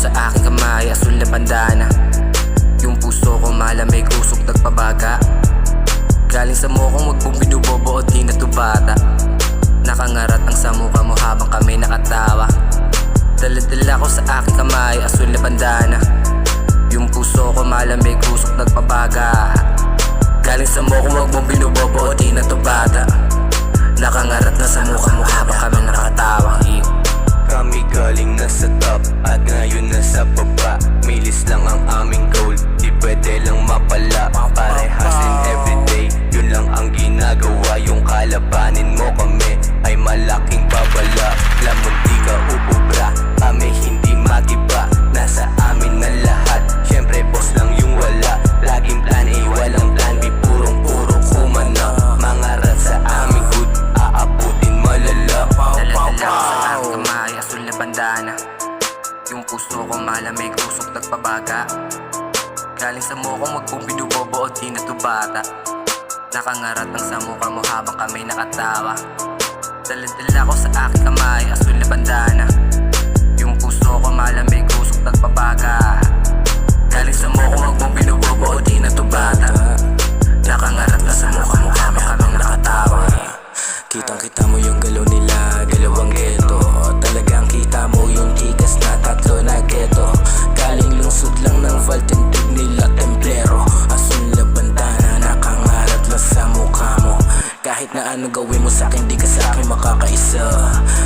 sa aking kamay, asul na bandana. Yung puso ko malamig, usok nagpabaga. Galing sa mukong wag mong binubobo o di na to bata. Nakangarat ang sa mukha mo habang kami nakatawa. Dala-dala ko sa aking kamay, asul na bandana. Yung puso ko malamig, usok nagpabaga. Galing sa mukong wag mong binubobo o di na to bata. Nakangarat na sa mukha mo habang kami nakatawa. Kami galing na sa top at ngayon nasa baba. Milis lang ang aming goal, di pwede lang mapala. Parehasin everyday, yun lang ang ginagawa. Yung kalabanin mo kami ay malaking babala. Lamang di ka ububra, kami hindi magiba. Nasa amin na lahat, syempre boss lang yung wala. Laging plan A, walang plan B, purong-puro kumana. Mangarap sa aming hood, aabutin malala. Dala-dala ko sa aking kamay, asul na bandana. Yung puso ko malamig, usok nagpabaga. Galing sa mukong wag mong binubobo o di na to bata. Nakangarat ang sa mukha mo habang kami nakatawa. Dala-dala ko sa aking kamay, asul na bandana. Yung puso ko malamig, usok nagpabaga. Galing sa mukong wag mong binubobo o di na to bata. Nakangarat na sa mukha mo habang kami nakatawa. Kitang-kita mo yung galaw nila, galawang ghetto. Talagang kita mo yung tikas na tatlo na ghetto. Galing lungsod lang ng Valtentug nila templero. Asul na bandana, nakangarat lang sa mukha mo. Kahit na ano gawin mo sa'kin, di ka sa'kin makakaisa.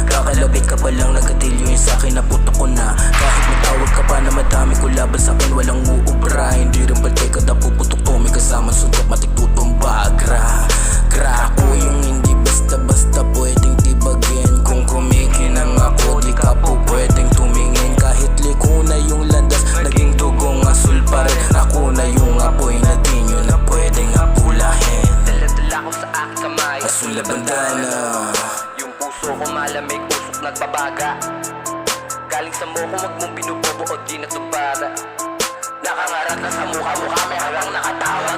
Kakalabit ka pa lang, nagatilyo yung sa'kin, naputo ko na. Kahit matawag ka pa na madami ko laban sa'kin, walang uubra. Hindi rin baltay ka na puputok to, may kasama suntok, matik tutumba. Gra ko yung hindi basta-basta pwedeng tibagin. Kung kumikinang ako, di ka po pwedeng tumingin. Kahit liko na yung landas, naging dugong asul pa rin. Ako na yung apoy na di nyo na pwedeng apulahin. Dala-dala ko sa aking kamay, Asul na bandana. yung puso ko malamig, usok nagbabaga. Galing sa mukha wag mong binubobo o di na to bata. Nakangarat na sa mukha mo kami hanggang nakatawa.